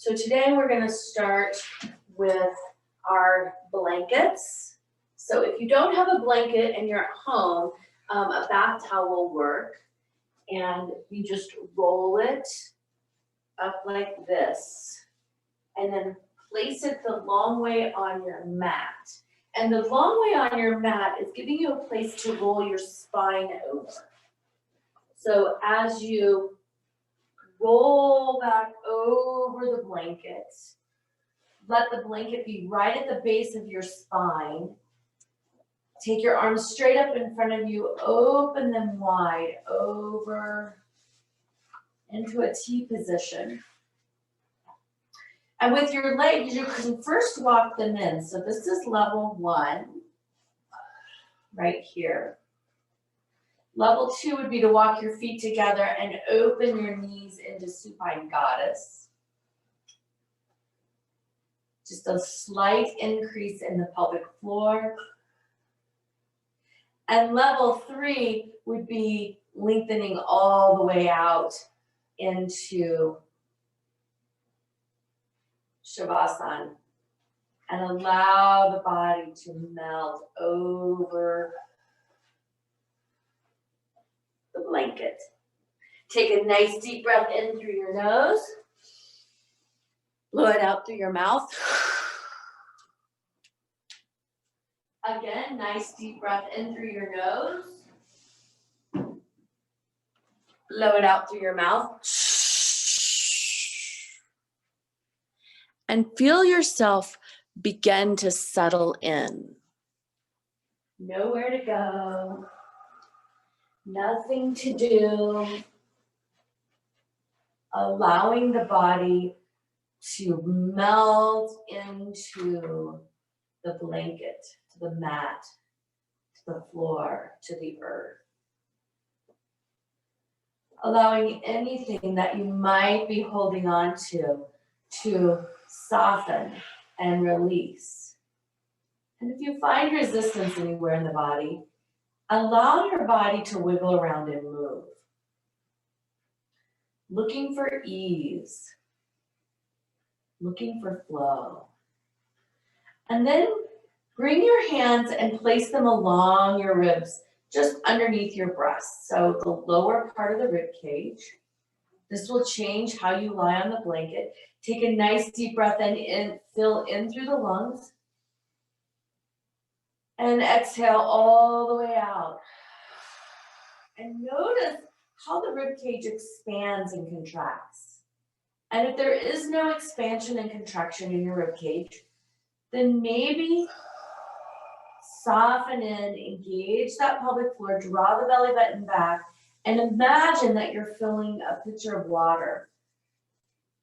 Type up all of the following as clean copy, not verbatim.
So today we're going to start with our blankets. So if you don't have a blanket and you're at home, a bath towel will work. And you just roll it up like this. And then place it the long way on your mat. And the long way on your mat is giving you a place to roll your spine over. So as you roll back over the blanket, let the blanket be right at the base of your spine. Take your arms straight up in front of you, open them wide over into a T position. And with your legs, you can first walk them in. So this is level 1, right here. Level 2 would be to walk your feet together and open your knees into supine goddess. Just a slight increase in the pelvic floor. And level 3 would be lengthening all the way out into Shavasana and allow the body to melt over the blanket. Take a nice deep breath in through your nose. Blow it out through your mouth. Again, nice deep breath in through your nose. Blow it out through your mouth. And feel yourself begin to settle in. Nowhere to go. Nothing to do. Allowing the body to melt into the blanket, to the mat, to the floor, to the earth. Allowing anything that you might be holding on to soften and release. And if you find resistance anywhere in the body, allow your body to wiggle around and move. Looking for ease. Looking for flow. And then bring your hands and place them along your ribs, just underneath your breasts. So the lower part of the rib cage. This will change how you lie on the blanket. Take a nice deep breath in, fill in through the lungs. And exhale all the way out. And notice how the rib cage expands and contracts. And if there is no expansion and contraction in your rib cage, then maybe soften in, engage that pelvic floor, draw the belly button back, and imagine that you're filling a pitcher of water.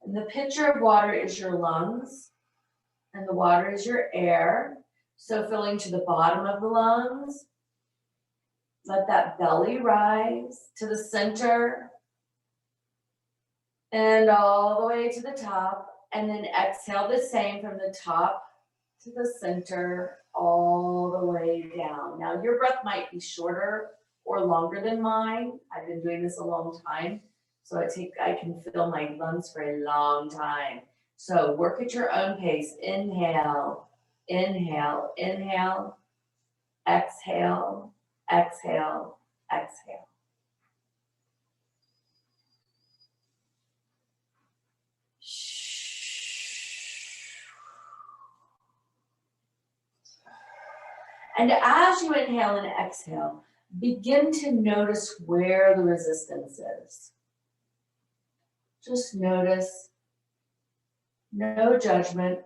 And the pitcher of water is your lungs, and the water is your air. So filling to the bottom of the lungs. Let that belly rise to the center and all the way to the top. And then exhale the same from the top to the center, all the way down. Now your breath might be shorter or longer than mine. I've been doing this a long time, so I can fill my lungs for a long time. So work at your own pace. Inhale, inhale, inhale, exhale, exhale, exhale. And as you inhale and exhale, begin to notice where the resistance is. Just notice, no judgment.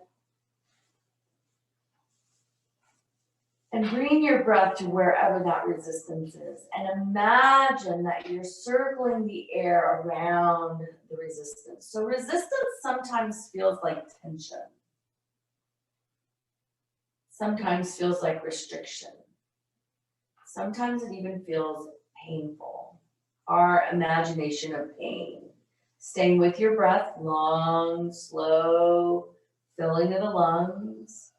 And bring your breath to wherever that resistance is. And imagine that you're circling the air around the resistance. So resistance sometimes feels like tension. Sometimes feels like restriction. Sometimes it even feels painful. Our imagination of pain. Staying with your breath, long, slow, filling of the lungs.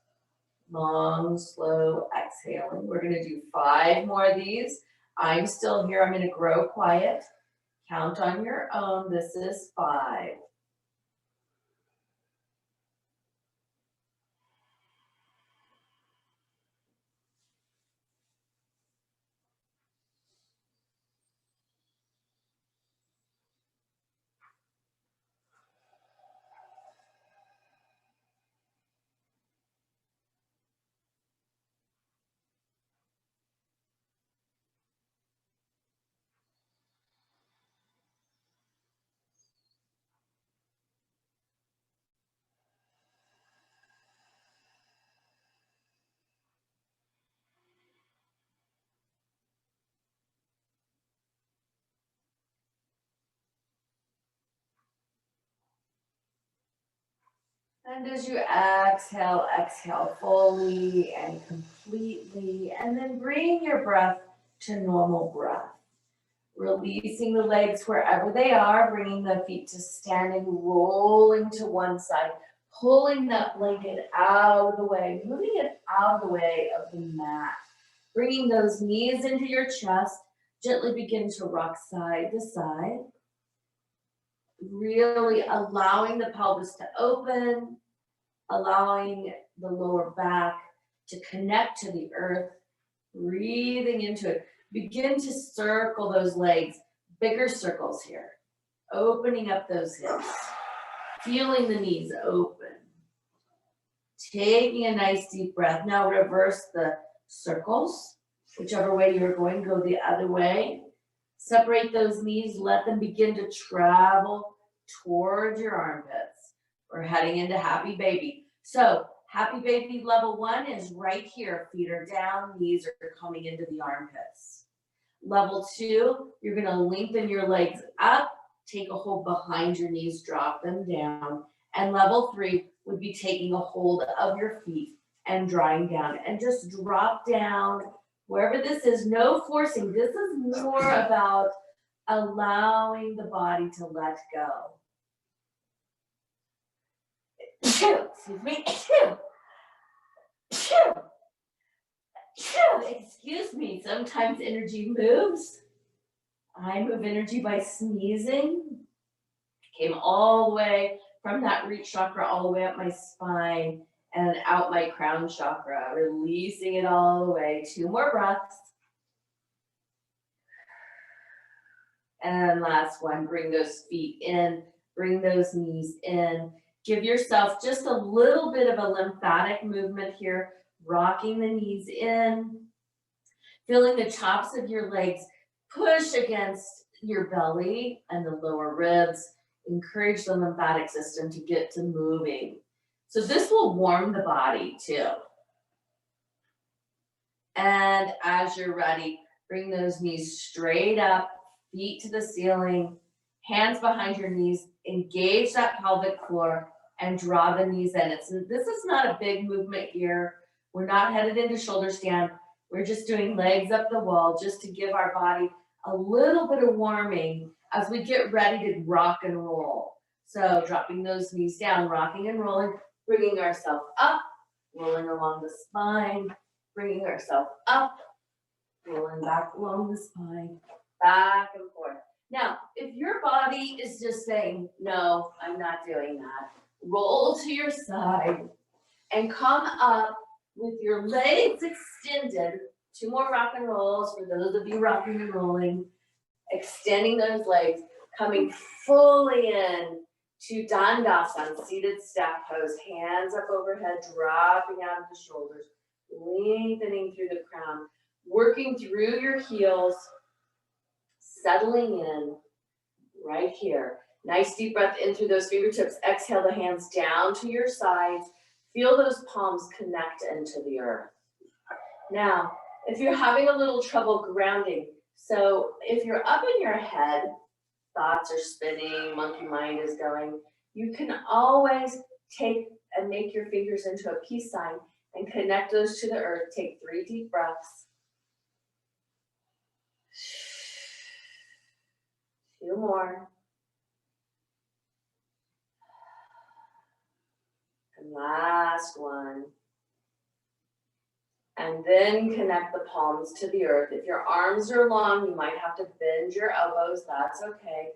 Long, slow exhaling. We're going to do 5 more of these. I'm still here. I'm going to grow quiet. Count on your own. This is 5. And as you exhale, exhale fully and completely, and then bring your breath to normal breath. Releasing the legs wherever they are, bringing the feet to standing, rolling to one side, pulling that blanket out of the way, moving it out of the way of the mat. Bringing those knees into your chest, gently begin to rock side to side. Really allowing the pelvis to open, allowing the lower back to connect to the earth, breathing into it. Begin to circle those legs, bigger circles here, opening up those hips, feeling the knees open, taking a nice deep breath. Now reverse the circles, whichever way you're going, go the other way. Separate those knees, let them begin to travel towards your armpits. We're heading into happy baby. So happy baby level 1 is right here. Feet are down, knees are coming into the armpits. Level 2, you're gonna lengthen your legs up, take a hold behind your knees, drop them down. And level 3 would be taking a hold of your feet and drawing down. And just drop down wherever this is, no forcing. This is more about allowing the body to let go. Excuse me. Excuse me, sometimes energy moves. I move energy by sneezing. Came all the way from that root chakra all the way up my spine and out my crown chakra, releasing it all the way. 2 more breaths. And last one, bring those feet in, bring those knees in. Give yourself just a little bit of a lymphatic movement here, rocking the knees in, feeling the tops of your legs push against your belly and the lower ribs. Encourage the lymphatic system to get to moving. So this will warm the body too. And as you're ready, bring those knees straight up, feet to the ceiling, hands behind your knees, engage that pelvic floor and draw the knees in. This is not a big movement here. We're not headed into shoulder stand. We're just doing legs up the wall just to give our body a little bit of warming as we get ready to rock and roll. So dropping those knees down, rocking and rolling, bringing ourselves up, rolling along the spine, bringing ourselves up, rolling back along the spine, back and forth. Now, if your body is just saying, no, I'm not doing that, roll to your side and come up with your legs extended. 2 more rock and rolls for those of you rocking and rolling. Extending those legs, coming fully in to Dandasana, seated staff pose, hands up overhead, dropping out of the shoulders, lengthening through the crown, working through your heels, settling in right here. Nice deep breath in through those fingertips. Exhale the hands down to your sides. Feel those palms connect into the earth. Now, if you're having a little trouble grounding, so if you're up in your head, thoughts are spinning, monkey mind is going, you can always take and make your fingers into a peace sign and connect those to the earth. Take 3 deep breaths. 2 more. And last one. And then connect the palms to the earth. If your arms are long, you might have to bend your elbows. That's okay.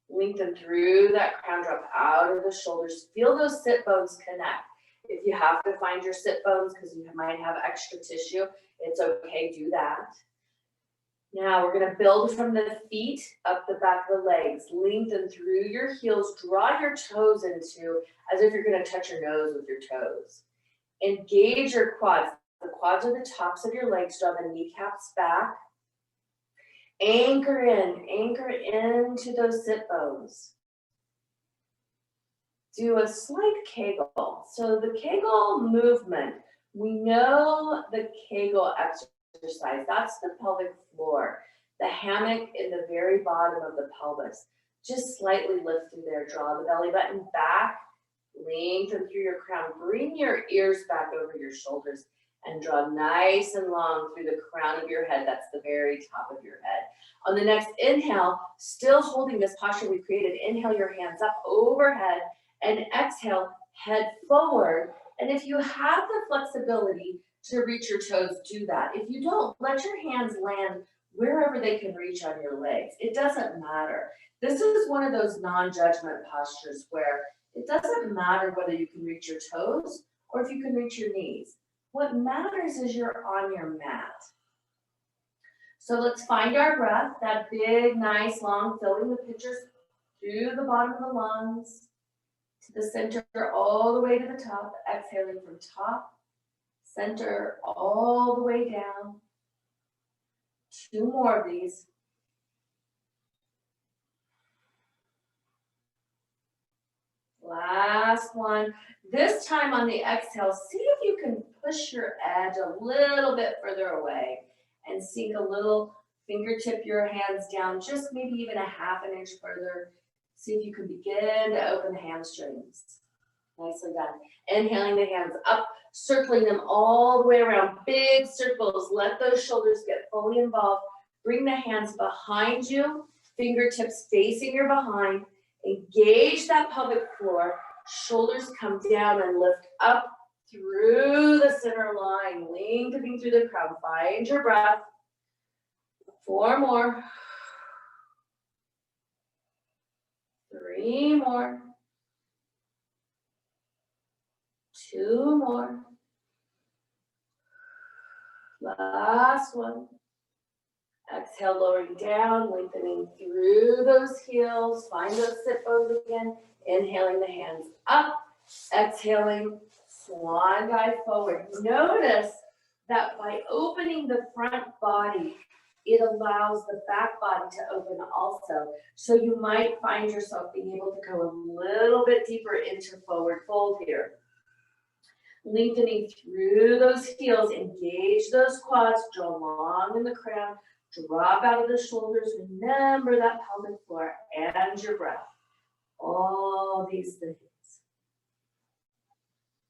Lengthen through that crown, drop out of the shoulders. Feel those sit bones connect. If you have to find your sit bones because you might have extra tissue, it's okay, do that. Now we're gonna build from the feet up the back of the legs. Lengthen through your heels, draw your toes into as if you're gonna touch your nose with your toes. Engage your quads. The quads are the tops of your legs. Draw the kneecaps back. Anchor into those sit bones. Do a slight Kegel. So the Kegel movement, we know the Kegel exercise. That's the pelvic floor. The hammock in the very bottom of the pelvis. Just slightly lift through there. Draw the belly button back. Lengthen through your crown. Bring your ears back over your shoulders and draw nice and long through the crown of your head. That's the very top of your head. On the next inhale, still holding this posture we created, inhale your hands up overhead and exhale, head forward. And if you have the flexibility to reach your toes, do that. If you don't, let your hands land wherever they can reach on your legs. It doesn't matter. This is one of those non-judgment postures where it doesn't matter whether you can reach your toes or if you can reach your knees. What matters is you're on your mat. So let's find our breath, that big, nice, long, filling the pitchers through the bottom of the lungs, to the center, all the way to the top, exhaling from top, center, all the way down. 2 more of these. Last one. This time on the exhale, see if you can push your edge a little bit further away and sink a little fingertip your hands down, just maybe even a ½ inch further. See if you can begin to open the hamstrings. Nicely done. Inhaling the hands up, circling them all the way around, big circles. Let those shoulders get fully involved. Bring the hands behind you, fingertips facing your behind. Engage that pelvic floor. Shoulders come down and lift up through the center line, lengthening through the crown. Find your breath. 4 more. 3 more. 2 more. Last one. Exhale, lowering down, lengthening through those heels. Find those sit bones again. Inhaling the hands up. Exhaling, swan dive forward. Notice that by opening the front body, it allows the back body to open also. So you might find yourself being able to go a little bit deeper into forward fold here. Lengthening through those heels, engage those quads, draw long in the crown, drop out of the shoulders. Remember that pelvic floor and your breath. All these things.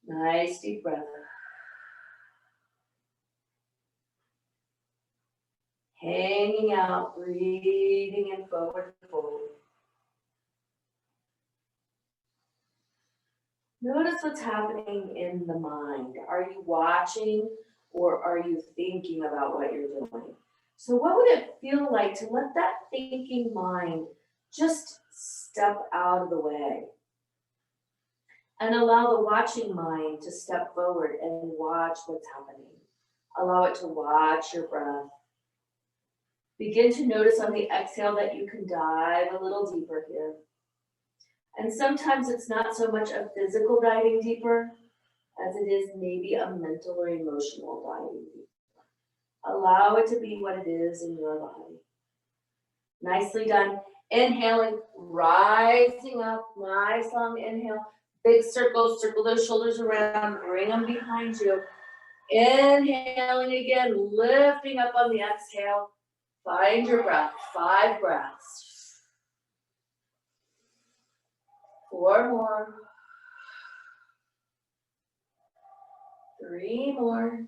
Nice deep breath. Hanging out, breathing in forward fold. Notice what's happening in the mind. Are you watching or are you thinking about what you're doing? So what would it feel like to let that thinking mind just step out of the way and allow the watching mind to step forward and watch what's happening? Allow it to watch your breath. Begin to notice on the exhale that you can dive a little deeper here. And sometimes it's not so much a physical diving deeper as it is maybe a mental or emotional diving deeper. Allow it to be what it is in your body. Nicely done. Inhaling, rising up, nice long inhale. Big circles, circle those shoulders around, bring them behind you. Inhaling again, lifting up on the exhale. Find your breath, 5 breaths. 4 more. 3 more.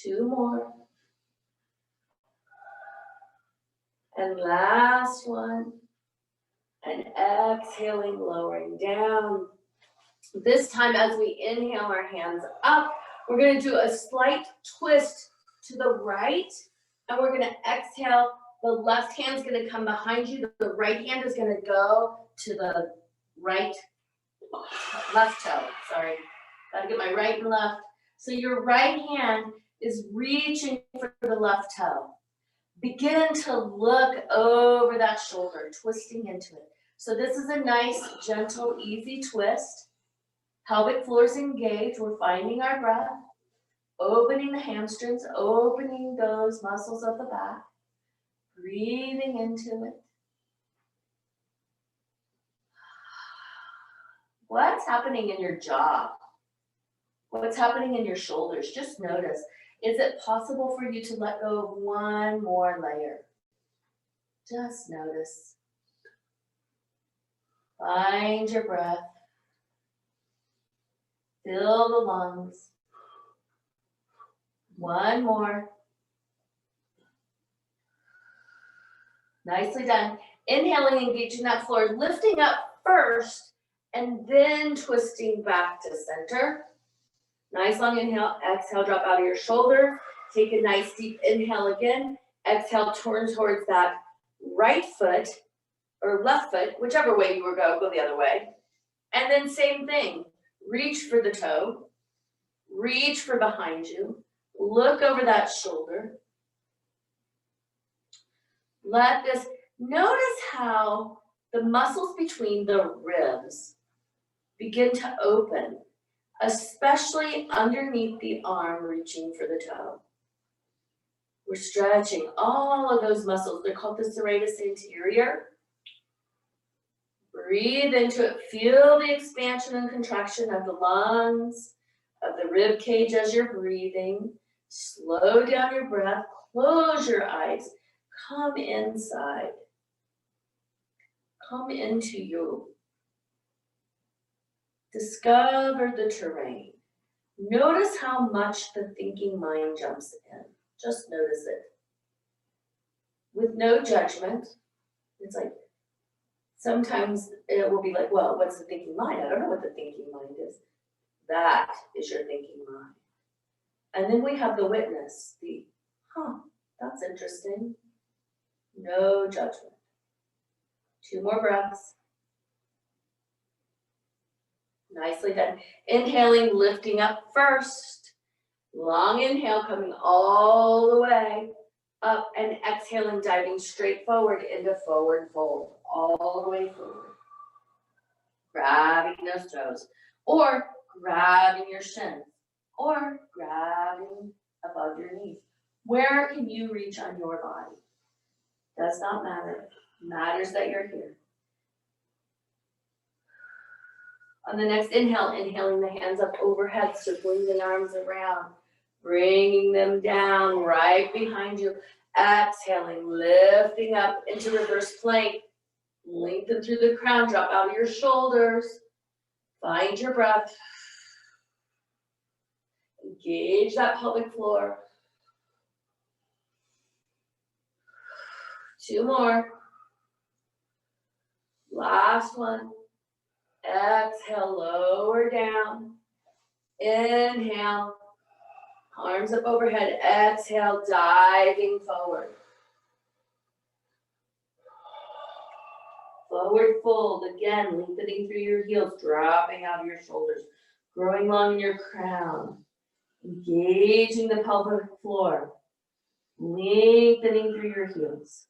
2 more. And last one. And exhaling, lowering down. This time as we inhale our hands up, we're going to do a slight twist to the right. And we're going to exhale. The left hand's going to come behind you. The right hand is going to go to the left toe. Sorry. Got to get my right and left. So your right hand is reaching for the left toe. Begin to look over that shoulder, twisting into it. So this is a nice, gentle, easy twist. Pelvic floor's engaged. We're finding our breath. Opening the hamstrings, opening those muscles of the back. Breathing into it. What's happening in your jaw? What's happening in your shoulders? Just notice. Is it possible for you to let go of one more layer? Just notice. Find your breath. Fill the lungs. One more. Nicely done. Inhaling, engaging that floor, lifting up first, and then twisting back to center. Nice long inhale. Exhale, drop out of your shoulder. Take a nice deep inhale again. Exhale, turn towards that right foot or left foot, whichever way you were going, go the other way. And then same thing. Reach for the toe. Reach for behind you. Look over that shoulder. Notice how the muscles between the ribs begin to open, especially underneath the arm, reaching for the toe. We're stretching all of those muscles. They're called the serratus anterior. Breathe into it. Feel the expansion and contraction of the lungs, of the rib cage as you're breathing. Slow down your breath. Close your eyes. Come inside. Come into you. Discover the terrain. Notice how much the thinking mind jumps in. Just notice it. With no judgment. It's like, sometimes it will be like, well, what's the thinking mind? I don't know what the thinking mind is. That is your thinking mind. And then we have the witness, that's interesting. No judgment. 2 more breaths. Nicely done. Inhaling, lifting up first. Long inhale, coming all the way up, and exhaling, diving straight forward into forward fold, all the way forward. Grabbing those toes, or grabbing your shins, or grabbing above your knees. Where can you reach on your body? Does not matter. Matters that you're here. On the next inhale, inhaling the hands up overhead, circling the arms around, bringing them down right behind you. Exhaling, lifting up into reverse plank. Lengthen through the crown, drop out of your shoulders. Find your breath. Engage that pelvic floor. 2 more. Last one. Exhale, lower down. Inhale. Arms up overhead. Exhale, diving forward. Forward fold. Again, lengthening through your heels, dropping out of your shoulders. Growing long in your crown. Engaging the pelvic floor. Lengthening through your heels.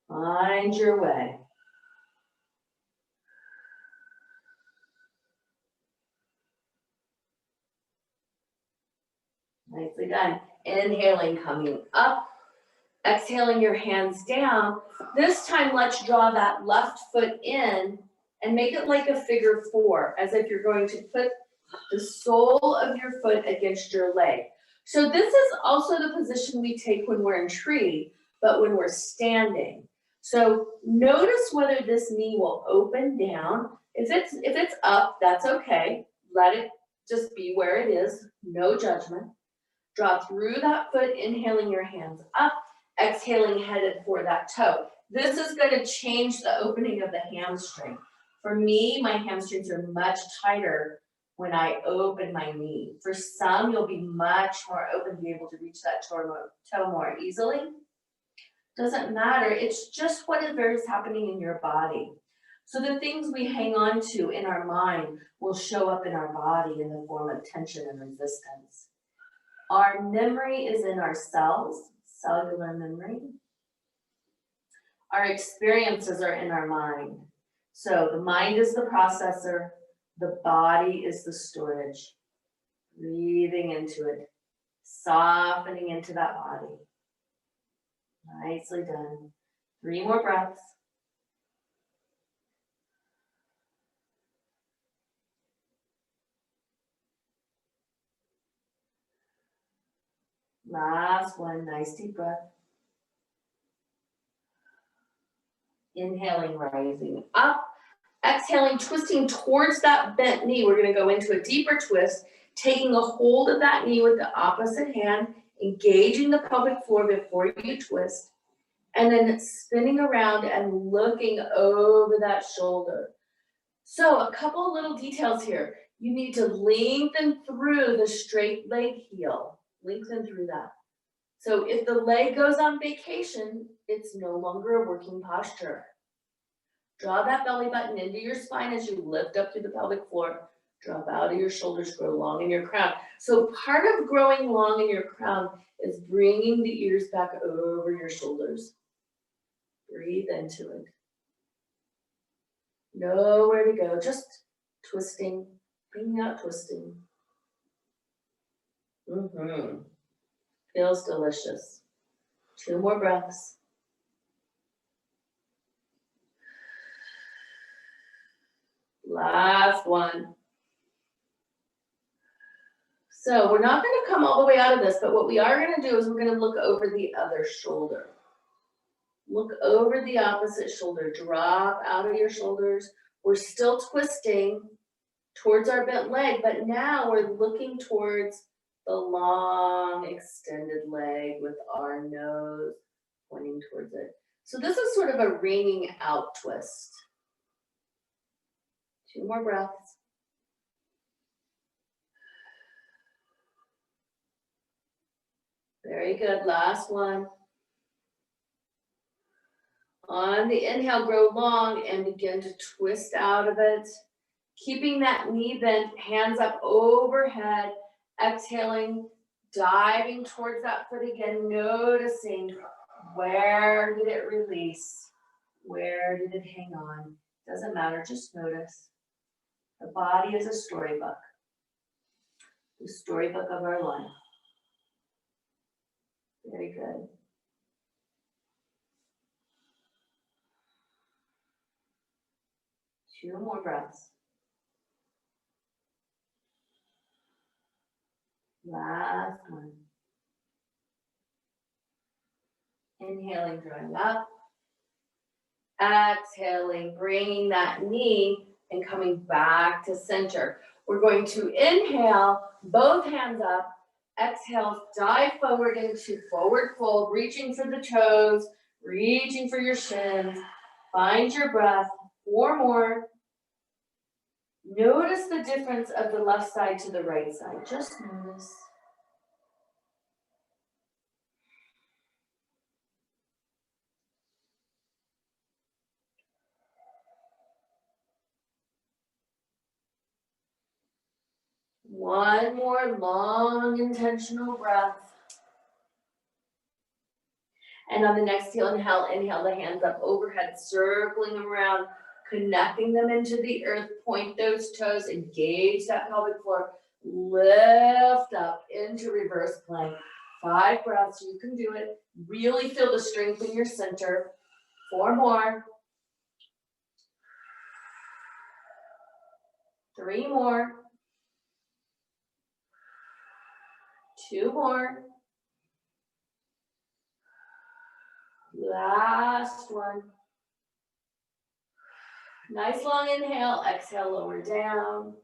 Find your way. Nicely done. Inhaling, coming up. Exhaling your hands down. This time, let's draw that left foot in and make it like a figure 4, as if you're going to put the sole of your foot against your leg. So this is also the position we take when we're in tree, but when we're standing. So notice whether this knee will open down. If it's up, that's okay. Let it just be where it is. No judgment. Draw through that foot, inhaling your hands up, exhaling, headed for that toe. This is going to change the opening of the hamstring. For me, my hamstrings are much tighter when I open my knee. For some, you'll be much more open to be able to reach that toe more easily. Doesn't matter. It's just whatever is happening in your body. So the things we hang on to in our mind will show up in our body in the form of tension and resistance. Our memory is in our cells, cellular memory. Our experiences are in our mind. So the mind is the processor, the body is the storage. Breathing into it, softening into that body. Nicely done. 3 more breaths. Last one, nice deep breath. Inhaling, rising up. Exhaling, twisting towards that bent knee. We're gonna go into a deeper twist, taking a hold of that knee with the opposite hand, engaging the pelvic floor before you twist, and then spinning around and looking over that shoulder. So a couple of little details here. You need to lengthen through the straight leg heel. Lengthen through that. So if the leg goes on vacation, it's no longer a working posture. Draw that belly button into your spine as you lift up through the pelvic floor. Drop out of your shoulders, grow long in your crown. So part of growing long in your crown is bringing the ears back over your shoulders. Breathe into it. Nowhere to go, just twisting, bringing out twisting. Feels delicious. 2 more breaths. Last one. So we're not going to come all the way out of this, but what we are going to do is we're going to look over the other shoulder. Look over the opposite shoulder. Drop out of your shoulders. We're still twisting towards our bent leg, but now we're looking towards the long extended leg with our nose pointing towards it. So this is sort of a wringing out twist. 2 more breaths. Very good. Last one. On the inhale, grow long and begin to twist out of it. Keeping that knee bent, hands up overhead. Exhaling, diving towards that foot again, noticing where did it release? Where did it hang on? Doesn't matter, just notice. The body is a storybook. The storybook of our life. Very good. Two more breaths. Last one. Inhaling, drawing up. Exhaling, bringing that knee and coming back to center. We're going to inhale, both hands up. Exhale, dive forward into forward fold, reaching for the toes, reaching for your shins. Find your breath. 4 more. Notice the difference of the left side to the right side. Just notice. One more long, intentional breath. And on the next inhale, inhale the hands up overhead, circling around, connecting them into the earth. Point those toes, engage that pelvic floor. Lift up into reverse plank. 5 breaths, you can do it. Really feel the strength in your center. 4 more. 3 more. 2 more. Last one. Nice long inhale. Exhale, lower down.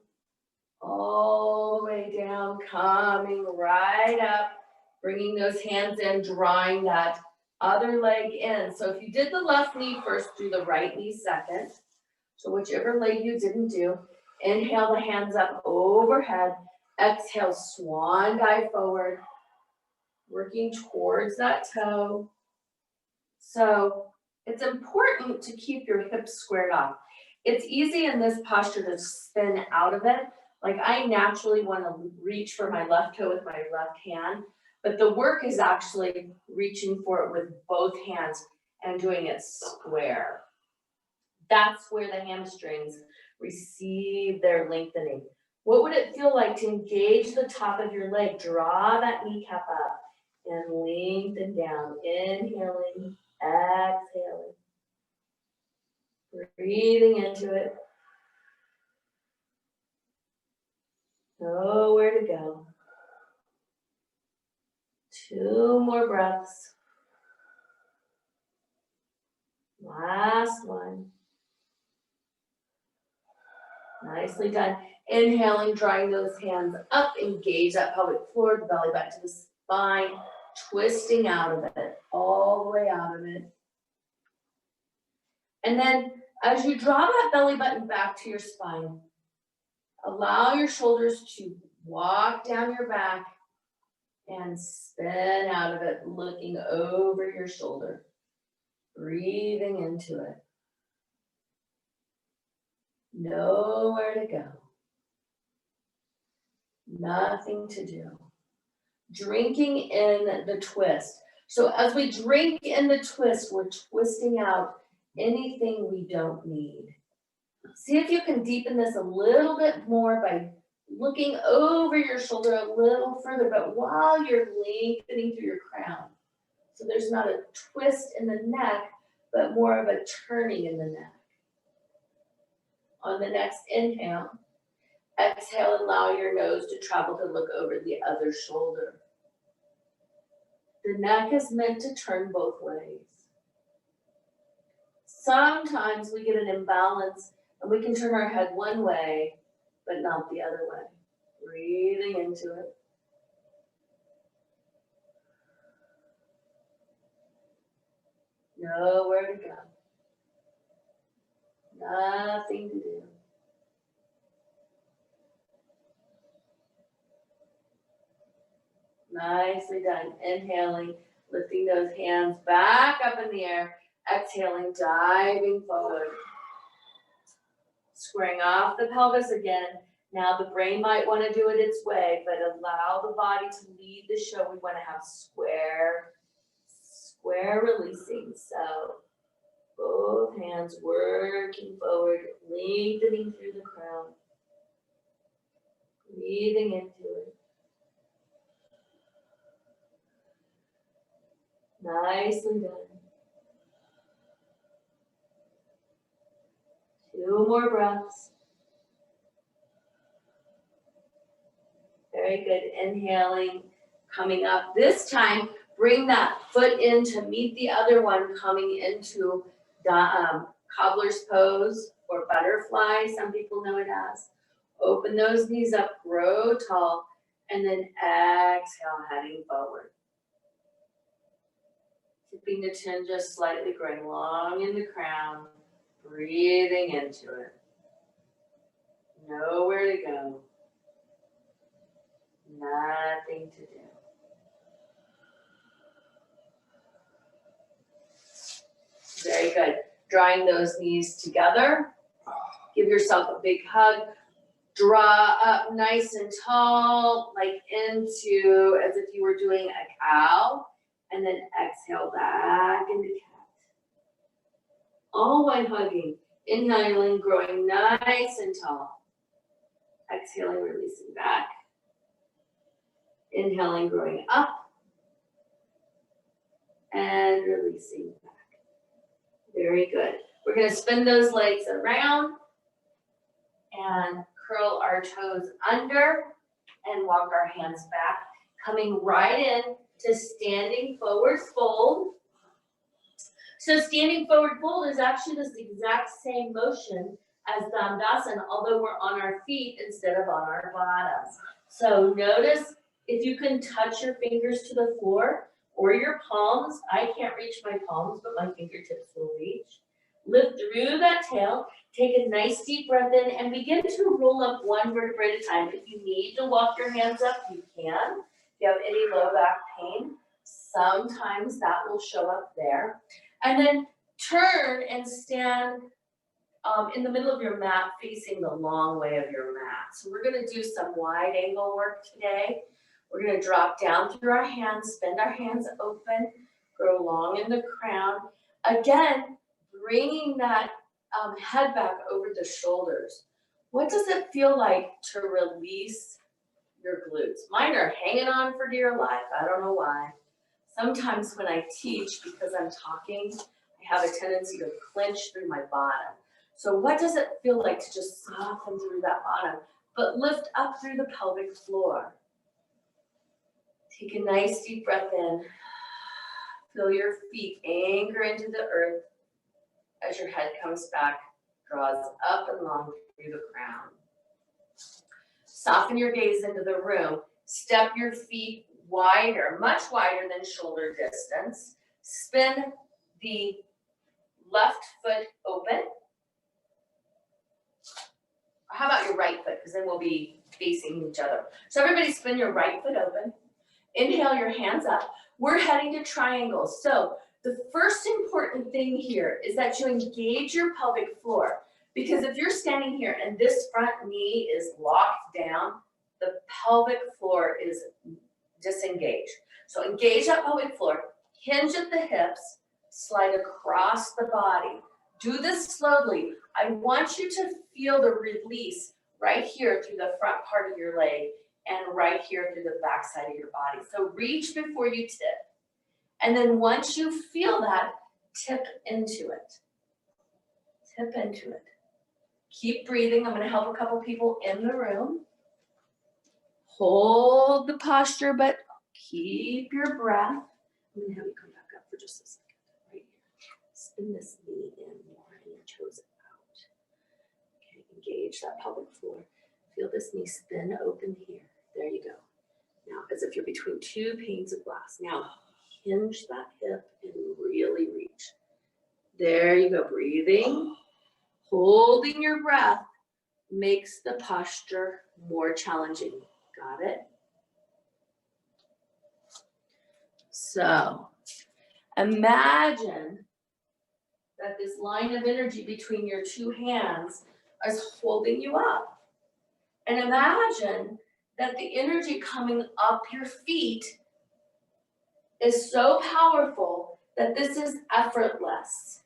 All the way down, coming right up. Bringing those hands in, drawing that other leg in. So if you did the left knee first, do the right knee second. So whichever leg you didn't do, inhale the hands up overhead. Exhale, swan dive forward, working towards that toe. So it's important to keep your hips squared off. It's easy in this posture to spin out of it. Like I naturally want to reach for my left toe with my left hand, but the work is actually reaching for it with both hands and doing it square. That's where the hamstrings receive their lengthening. What would it feel like to engage the top of your leg? Draw that kneecap up and lengthen down. Inhaling, exhaling. Breathing into it. Nowhere to go. 2 more breaths. Last one. Nicely done. Inhaling, drawing those hands up, engage that pelvic floor, the belly back to the spine, twisting out of it, all the way out of it. And then as you draw that belly button back to your spine, allow your shoulders to walk down your back and spin out of it, looking over your shoulder, breathing into it. Nowhere to go. Nothing to do. Drinking in the twist. So as we drink in the twist, we're twisting out anything we don't need. See if you can deepen this a little bit more by looking over your shoulder a little further, but while you're lengthening through your crown. So there's not a twist in the neck, but more of a turning in the neck. On the next inhale, exhale, allow your nose to travel to look over the other shoulder. The neck is meant to turn both ways. Sometimes we get an imbalance and we can turn our head one way, but not the other way. Breathing into it. Nowhere to go. Nothing to do. Nicely done. Inhaling, lifting those hands back up in the air. Exhaling, diving forward. Squaring off the pelvis again. Now the brain might want to do it its way, but allow the body to lead the show. We want to have square releasing. So both hands working forward, lengthening through the crown. Breathing into it. Nicely done. 2 more breaths. Very good. Inhaling, coming up. This time, bring that foot in to meet the other one, coming into cobbler's pose or butterfly, some people know it as. Open those knees up, grow tall, and then exhale, heading forward. Keeping the chin just slightly, growing long in the crown, breathing into it. Nowhere to go. Nothing to do. Very good. Drawing those knees together. Give yourself a big hug. Draw up nice and tall, like into, as if you were doing a cow. And then exhale back into cat. All while hugging. Inhaling, growing nice and tall. Exhaling, releasing back. Inhaling, growing up. And releasing back. Very good. We're going to spin those legs around and curl our toes under and walk our hands back. Coming right in to standing forward fold. So standing forward fold is actually this exact same motion as Dandasana, although we're on our feet instead of on our bottoms. So notice if you can touch your fingers to the floor or your palms. I can't reach my palms, but my fingertips will reach. Lift through that tail. Take a nice deep breath in and begin to roll up one vertebrae at a time. If you need to walk your hands up, you can. If you have any low back pain, sometimes that will show up there. And then turn and stand in the middle of your mat, facing the long way of your mat. So we're going to do some wide angle work today. We're going to drop down through our hands, bend our hands open, grow long in the crown. Again, bringing that head back over the shoulders. What does it feel like to release your glutes? Mine are hanging on for dear life. I don't know why. Sometimes when I teach, because I'm talking, I have a tendency to clench through my bottom. So what does it feel like to just soften through that bottom, but lift up through the pelvic floor? Take a nice deep breath in. Feel your feet anchor into the earth as your head comes back draws up and long through the crown. Soften your gaze into the room. Step your feet wider, much wider than shoulder distance. Spin the left foot open. How about your right foot? Because then we'll be facing each other. So everybody spin your right foot open. Inhale your hands up. We're heading to triangles. So the first important thing here is that you engage your pelvic floor. Because if you're standing here and this front knee is locked down, the pelvic floor is disengaged. So engage that pelvic floor, hinge at the hips, slide across the body. Do this slowly. I want you to feel the release right here through the front part of your leg and right here through the back side of your body. So reach before you tip. And then once you feel that, tip into it. Tip into it. Keep breathing. I'm going to help a couple people in the room. Hold the posture, but keep your breath. I'm going to have you come back up for just a second. Right here. Spin this knee in more and your toes out. Okay, engage that pelvic floor. Feel this knee spin open here. There you go. Now, as if you're between two panes of glass. Now, hinge that hip and really reach. There you go. Breathing. Holding your breath makes the posture more challenging. Got it? So, imagine that this line of energy between your two hands is holding you up. And imagine that the energy coming up your feet is so powerful that this is effortless.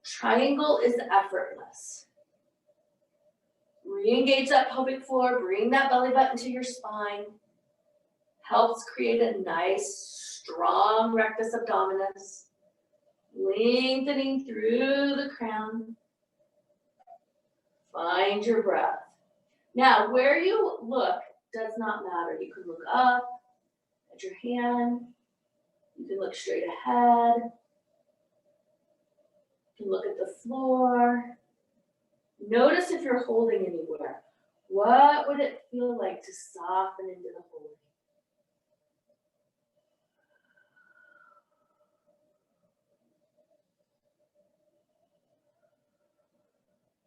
Triangle is effortless. Re-engage that pelvic floor, bring that belly button to your spine. Helps create a nice, strong rectus abdominis. Lengthening through the crown. Find your breath. Now, where you look does not matter. You can look up at your hand. You can look straight ahead. You can look at the floor. Notice if you're holding anywhere. What would it feel like to soften into the holding?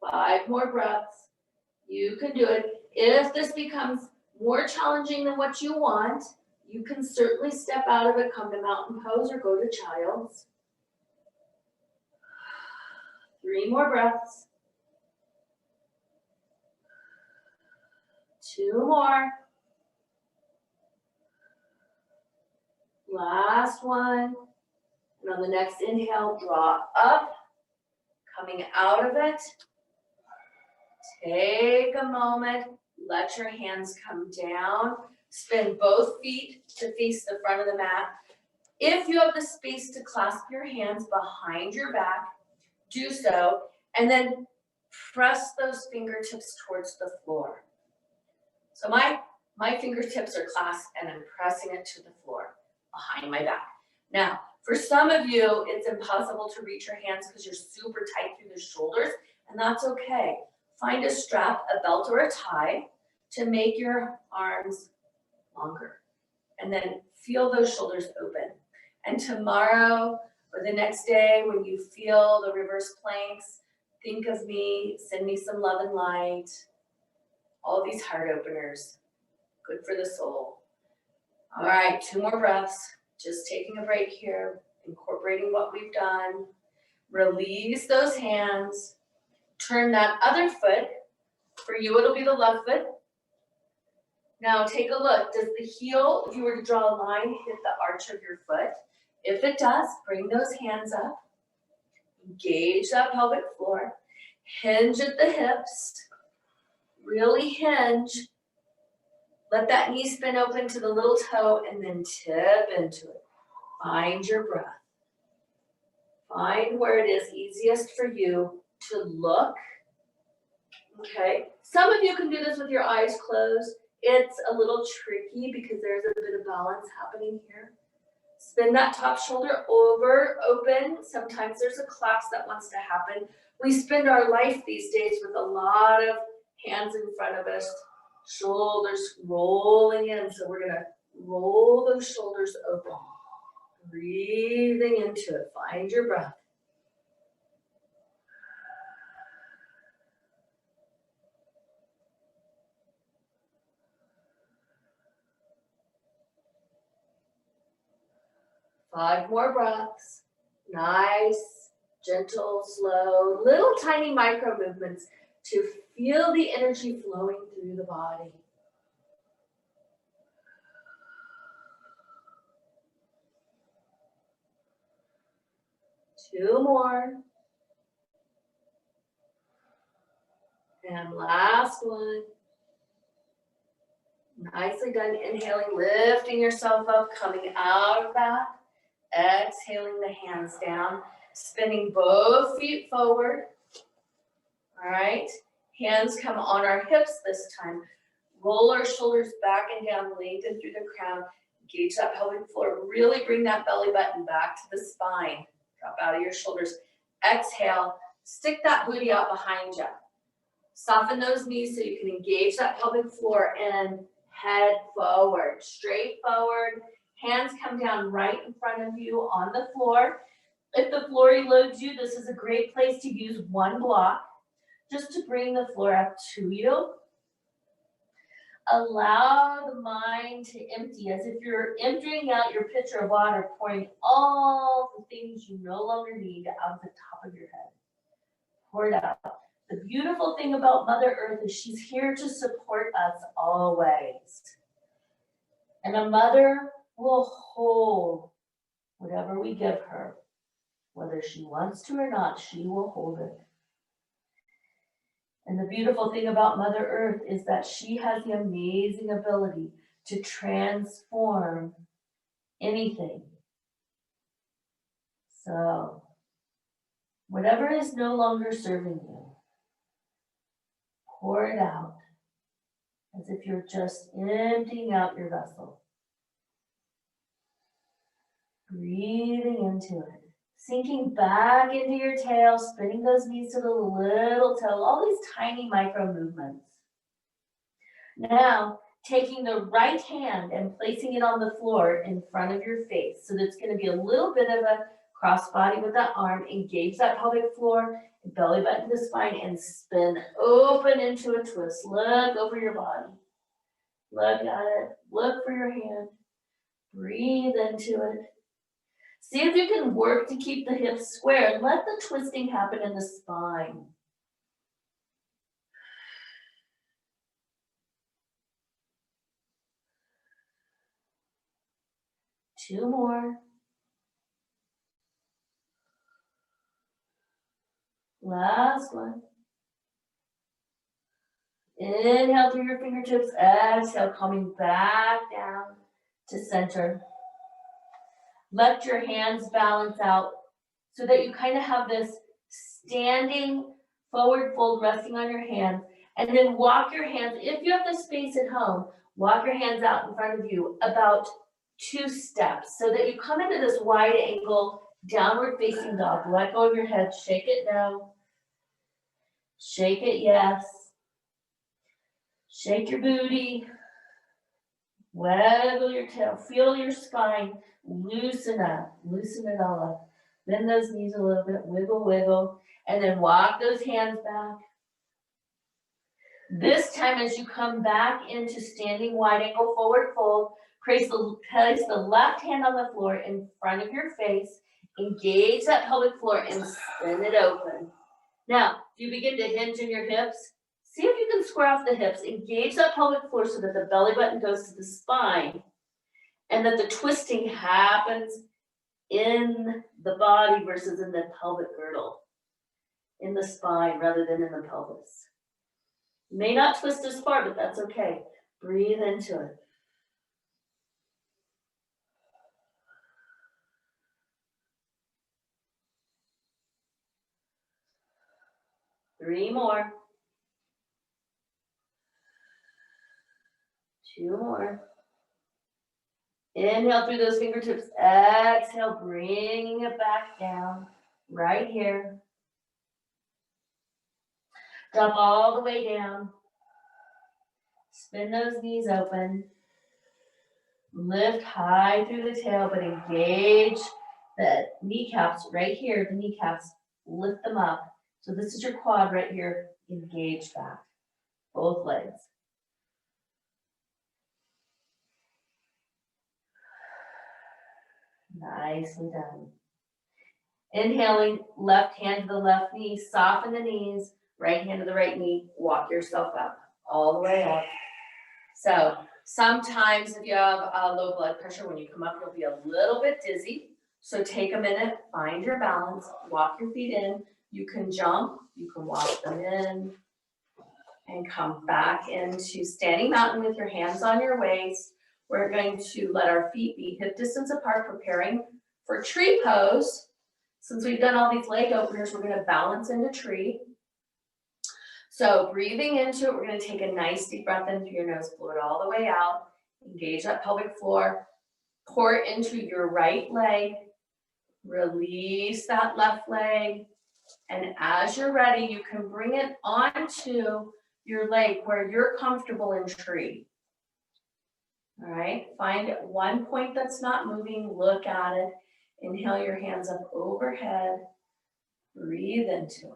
Five more breaths. You can do it. If this becomes more challenging than what you want, you can certainly step out of it, come to mountain pose or go to child's. 3 more breaths. 2 more. Last one. And on the next inhale, draw up. Coming out of it. Take a moment. Let your hands come down. Spin both feet to face the front of the mat. If you have the space to clasp your hands behind your back, do so. And then press those fingertips towards the floor. So my fingertips are clasped and I'm pressing it to the floor behind my back. Now, for some of you, it's impossible to reach your hands because you're super tight through the shoulders, and that's okay. Find a strap, a belt, or a tie to make your arms longer. And then feel those shoulders open. And tomorrow or the next day when you feel the reverse planks, think of me, send me some love and light. All these heart openers, good for the soul. All right, 2 more breaths. Just taking a break here, incorporating what we've done. Release those hands. Turn that other foot. For you, it'll be the left foot. Now take a look. Does the heel, if you were to draw a line, hit the arch of your foot? If it does, bring those hands up. Engage that pelvic floor. Hinge at the hips. Really hinge. Let that knee spin open to the little toe and then tip into it. Find your breath. Find where it is easiest for you to look. Okay. Some of you can do this with your eyes closed. It's a little tricky because there's a bit of balance happening here. Spin that top shoulder over, open. Sometimes there's a collapse that wants to happen. We spend our life these days with a lot of hands in front of us, shoulders rolling in. So we're gonna roll those shoulders open, breathing into it. Find your breath. Five more breaths. Nice, gentle, slow, little tiny micro movements to feel the energy flowing through the body. Two more. And last one. Nicely done. Inhaling, lifting yourself up, coming out of that. Exhaling the hands down, spinning both feet forward. All right. Hands come on our hips this time. Roll our shoulders back and down, lengthen through the crown. Engage that pelvic floor. Really bring that belly button back to the spine. Drop out of your shoulders. Exhale. Stick that booty out behind you. Soften those knees so you can engage that pelvic floor and head forward. Straight forward. Hands come down right in front of you on the floor. If the floor elodes you, this is a great place to use one block just to bring the floor up to you. Allow the mind to empty as if you're emptying out your pitcher of water, pouring all the things you no longer need out of the top of your head. Pour it out. The beautiful thing about Mother Earth is she's here to support us always. And a mother will hold whatever we give her. Whether she wants to or not, she will hold it. And the beautiful thing about Mother Earth is that she has the amazing ability to transform anything. So, whatever is no longer serving you, pour it out as if you're just emptying out your vessel. Breathing into it. Sinking back into your tail, spinning those knees to the little toe, all these tiny micro movements. Now, taking the right hand and placing it on the floor in front of your face. So that's going to be a little bit of a crossbody with that arm. Engage that pelvic floor, belly button to spine, and spin open into a twist. Look over your body. Look at it. Look for your hand. Breathe into it. See if you can work to keep the hips square and let the twisting happen in the spine. Two more. Last one. Inhale through your fingertips. Exhale, coming back down to center. Let your hands balance out so that you kind of have this standing forward fold resting on your hands. And then walk your hands, if you have the space at home, walk your hands out in front of you about 2 steps so that you come into this wide angle, downward facing dog. Let go of your head. Shake it no. Shake it yes. Shake your booty. Wiggle your tail. Feel your spine. Loosen up. Loosen it all up. Bend those knees a little bit. Wiggle, wiggle. And then walk those hands back. This time as you come back into standing wide angle forward fold, place the left hand on the floor in front of your face. Engage that pelvic floor and spin it open. Now, you begin to hinge in your hips. See if you can square off the hips. Engage that pelvic floor so that the belly button goes to the spine and that the twisting happens in the body versus in the pelvic girdle, in the spine rather than in the pelvis. You may not twist as far, but that's okay. Breathe into it. Three more. 2 more. Inhale through those fingertips. Exhale, bringing it back down right here. Drop all the way down. Spin those knees open. Lift high through the tail, but engage the kneecaps right here, the kneecaps. Lift them up. So this is your quad right here. Engage that. Both legs. Nicely done. Inhaling, left hand to the left knee, soften the knees, right hand to the right knee, walk yourself up, all the way up. So sometimes if you have low blood pressure, when you come up, you'll be a little bit dizzy. So take a minute, find your balance, walk your feet in. You can jump, you can walk them in, and come back into standing mountain with your hands on your waist. We're going to let our feet be hip distance apart, preparing for tree pose. Since we've done all these leg openers, we're going to balance into tree. So breathing into it, we're going to take a nice deep breath in through your nose, blow it all the way out. Engage that pelvic floor. Pour it into your right leg. Release that left leg. And as you're ready, you can bring it onto your leg where you're comfortable in tree. All right, find one point that's not moving, look at it. Inhale your hands up overhead. Breathe into it.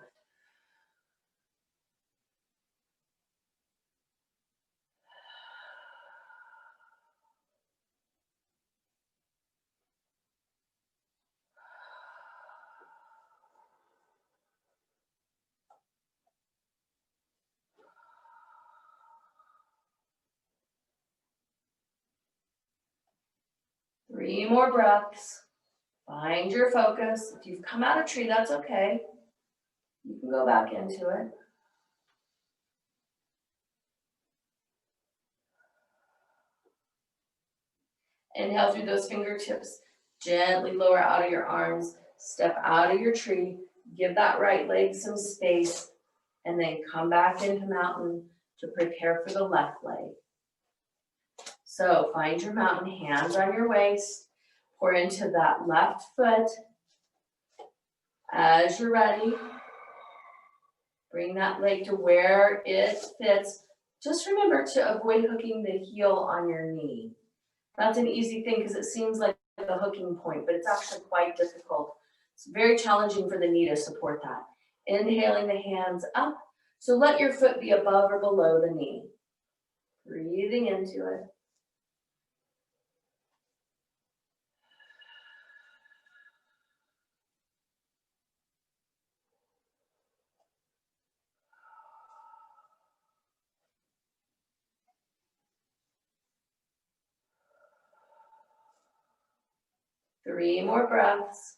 Three more breaths. Find your focus. If you've come out of tree, that's okay. You can go back into it. Inhale through those fingertips. Gently lower out of your arms. Step out of your tree. Give that right leg some space. And then come back into mountain to prepare for the left leg. So find your mountain, hands on your waist. Pour into that left foot. As you're ready, bring that leg to where it fits. Just remember to avoid hooking the heel on your knee. That's an easy thing because it seems like a hooking point, but it's actually quite difficult. It's very challenging for the knee to support that. Inhaling the hands up. So let your foot be above or below the knee. Breathing into it. Three more breaths.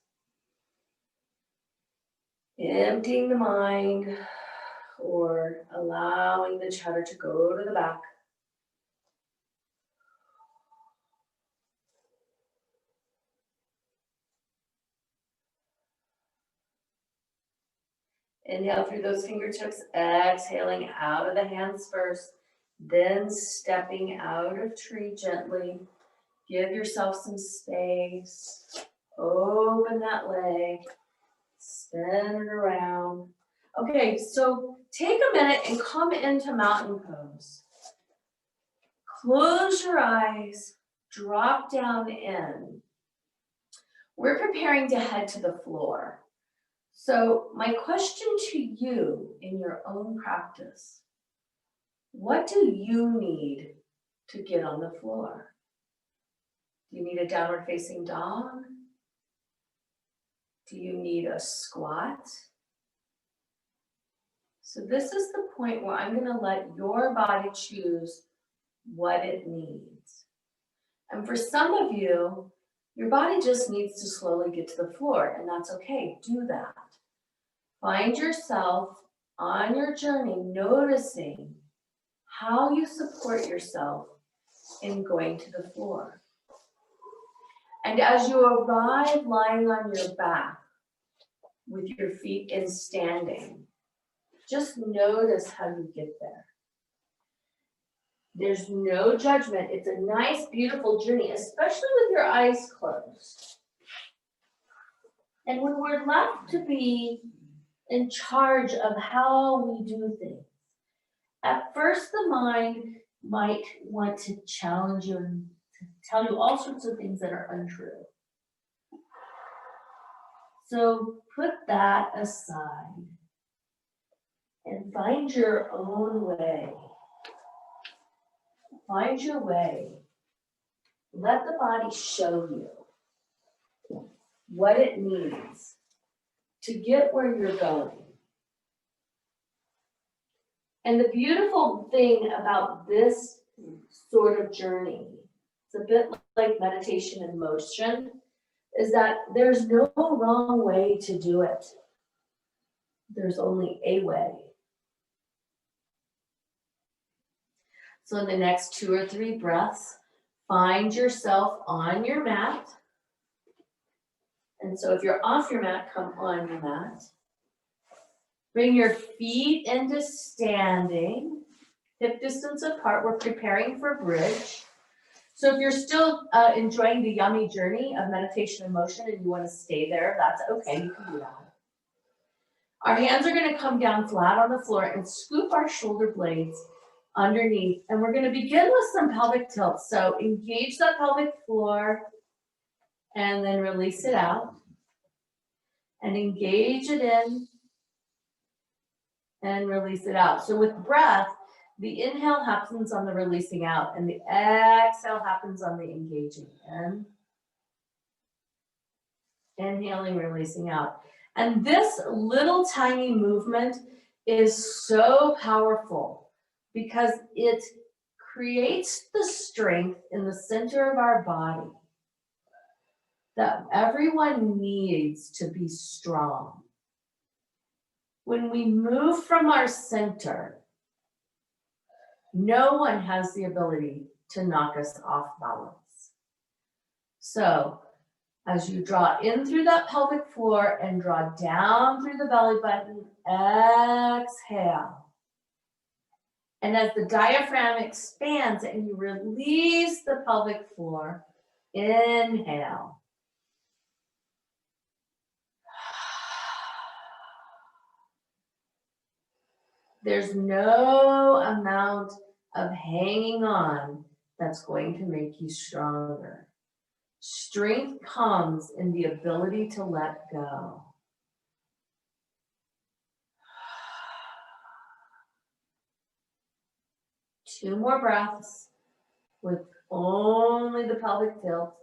Emptying the mind or allowing the chatter to go to the back. Inhale through those fingertips, exhaling out of the hands first, then stepping out of tree gently. Give yourself some space. Open that leg. Spin it around. Okay, so take a minute and come into mountain pose. Close your eyes, drop down in. We're preparing to head to the floor. So my question to you in your own practice, what do you need to get on the floor? Do you need a downward facing dog? Do you need a squat? So this is the point where I'm going to let your body choose what it needs. And for some of you, your body just needs to slowly get to the floor, and that's okay. Do that. Find yourself on your journey noticing how you support yourself in going to the floor. And as you arrive lying on your back with your feet in standing, just notice how you get there. There's no judgment. It's a nice, beautiful journey, especially with your eyes closed. And when we're left to be in charge of how we do things. At first, the mind might want to challenge you and to tell you all sorts of things that are untrue. So put that aside and find your own way. Find your way. Let the body show you what it needs to get where you're going. And the beautiful thing about this sort of journey, it's a bit like meditation in motion, is that there's no wrong way to do it. There's only a way. So in the next 2 or 3 breaths, find yourself on your mat. And so if you're off your mat, come on your mat. Bring your feet into standing, hip distance apart. We're preparing for bridge. So if you're still enjoying the yummy journey of meditation and motion and you want to stay there, that's okay, you can do that. Our hands are going to come down flat on the floor and scoop our shoulder blades underneath. And we're going to begin with some pelvic tilts. So engage that pelvic floor and then release it out. And engage it in and release it out. So with breath, the inhale happens on the releasing out and the exhale happens on the engaging in. Inhaling, releasing out. And this little tiny movement is so powerful because it creates the strength in the center of our body that everyone needs to be strong. When we move from our center, no one has the ability to knock us off balance. So as you draw in through that pelvic floor and draw down through the belly button, exhale. And as the diaphragm expands and you release the pelvic floor, inhale. There's no amount of hanging on that's going to make you stronger. Strength comes in the ability to let go. Two more breaths with only the pelvic tilt.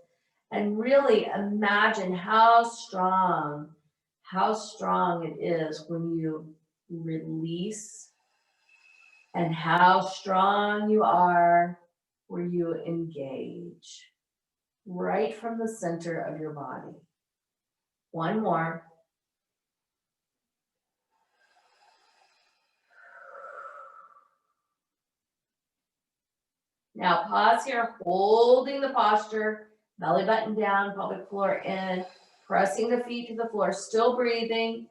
And really imagine how strong it is when you release and how strong you are where you engage right from the center of your body. One more. Now pause here, holding the posture, belly button down, pelvic floor in, pressing the feet to the floor, still breathing,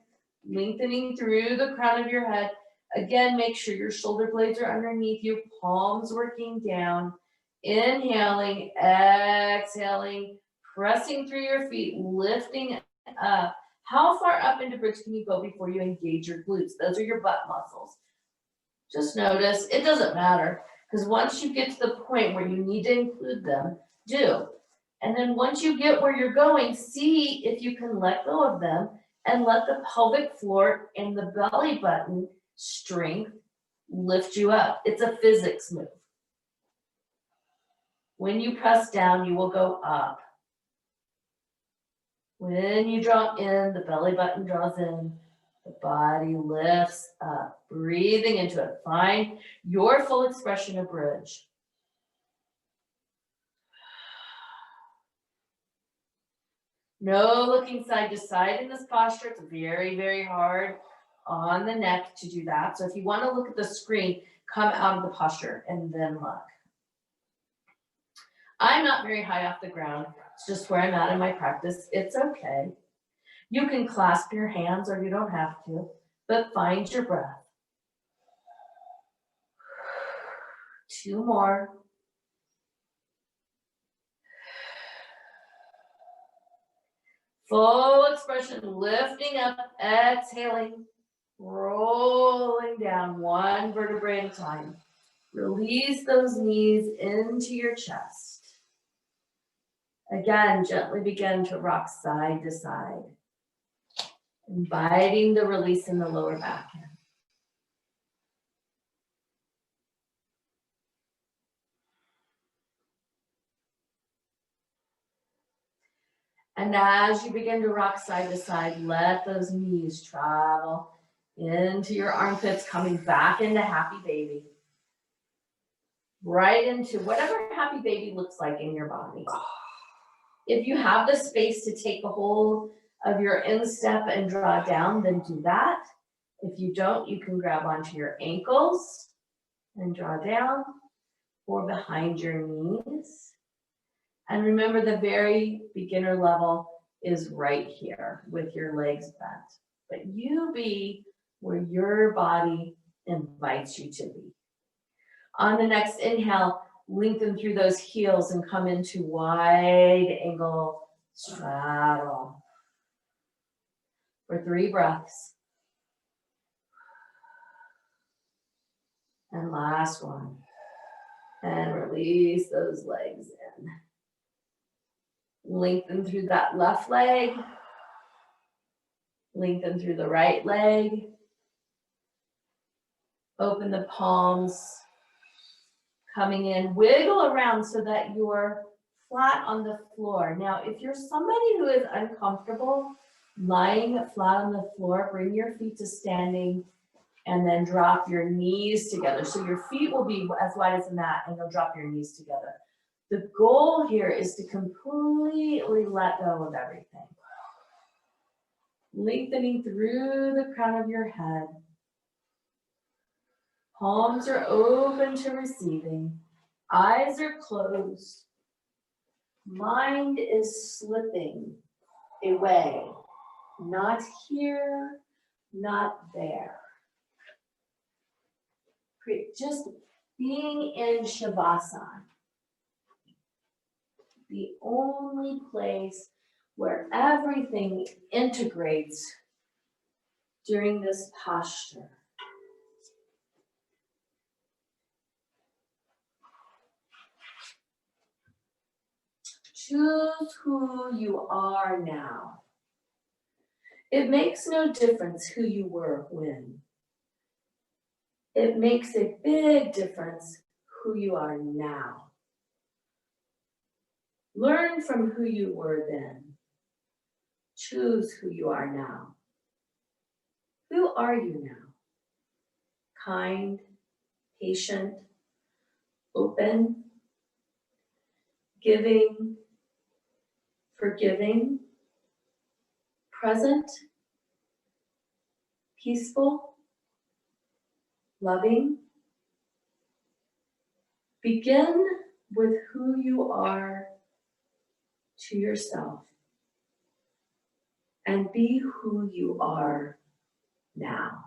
lengthening through the crown of your head. Again, make sure your shoulder blades are underneath you, palms working down, inhaling, exhaling, pressing through your feet, lifting up. How far up into bridge can you go before you engage your glutes? Those are your butt muscles. Just notice, it doesn't matter, because once you get to the point where you need to include them, do. And then once you get where you're going, see if you can let go of them and let the pelvic floor and the belly button strength lift you up. It's a physics move. When you press down, you will go up. When you draw in, the belly button draws in, the body lifts up, breathing into it. Find your full expression of bridge. No looking side to side in this posture. It's very, very hard on the neck to do that. So if you want to look at the screen, come out of the posture and then look. I'm not very high off the ground. It's just where I'm at in my practice. It's okay. You can clasp your hands or you don't have to, but find your breath. Two more. Full expression, lifting up, exhaling. rolling down one vertebrae at a time. Release those knees into your chest. Again, gently begin to rock side to side, inviting the release in the lower back end. And as you begin to rock side to side, let those knees travel into your armpits, coming back into happy baby. Right into whatever happy baby looks like in your body. If you have the space to take a hold of your instep and draw down, then do that. If you don't, you can grab onto your ankles and draw down or behind your knees. And remember, the very beginner level is right here with your legs bent. But you be where your body invites you to be. On the next inhale, lengthen through those heels and come into wide angle straddle. For 3 breaths. And last one. And release those legs in. Lengthen through that left leg. Lengthen through the right leg. Open the palms. Coming in, wiggle around so that you're flat on the floor. Now, if you're somebody who is uncomfortable lying flat on the floor, bring your feet to standing and then drop your knees together. So your feet will be as wide as the mat and you'll drop your knees together. The goal here is to completely let go of everything. Lengthening through the crown of your head. Palms are open to receiving. Eyes are closed. Mind is slipping away. Not here, not there. Just being in Shavasana. The only place where everything integrates during this posture. Choose who you are now. It makes no difference who you were when. It makes a big difference who you are now. Learn from who you were then. Choose who you are now. Who are you now? Kind, patient, open, giving, forgiving, present, peaceful, loving. Begin with who you are to yourself and be who you are now.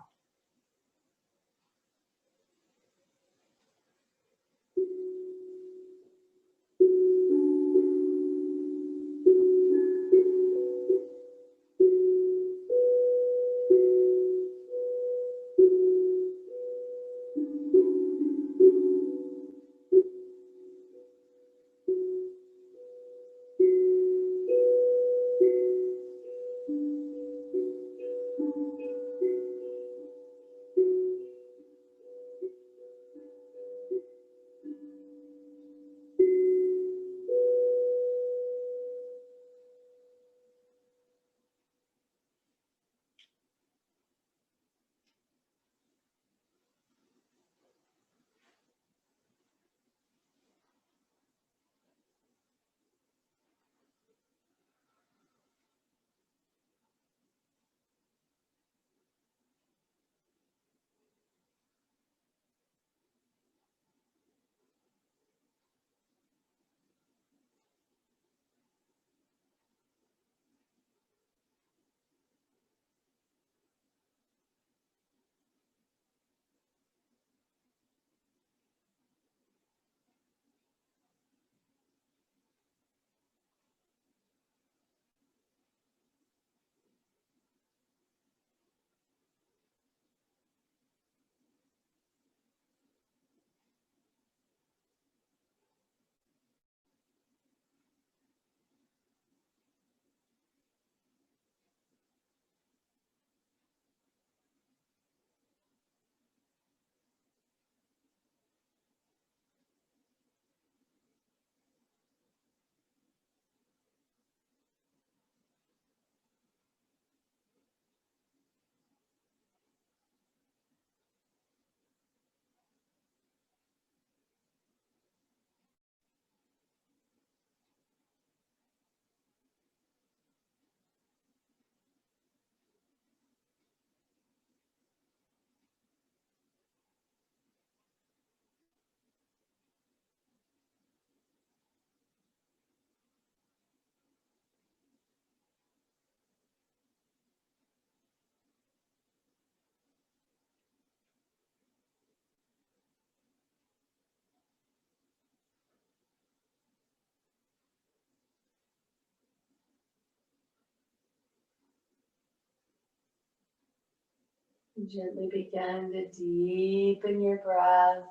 Gently begin to deepen your breath.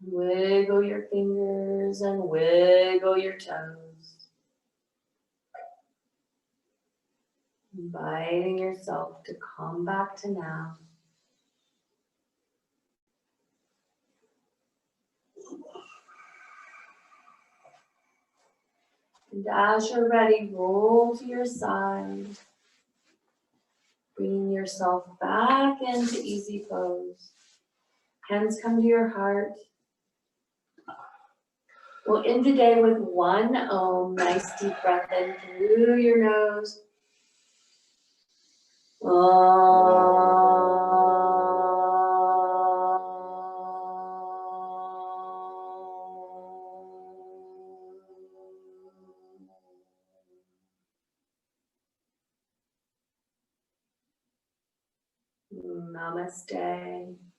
Wiggle your fingers and wiggle your toes. Inviting yourself to come back to now. And as you're ready, roll to your side. Bringing yourself back into easy pose. Hands come to your heart. We'll end the day with one Om. Nice deep breath in through your nose. Namaste.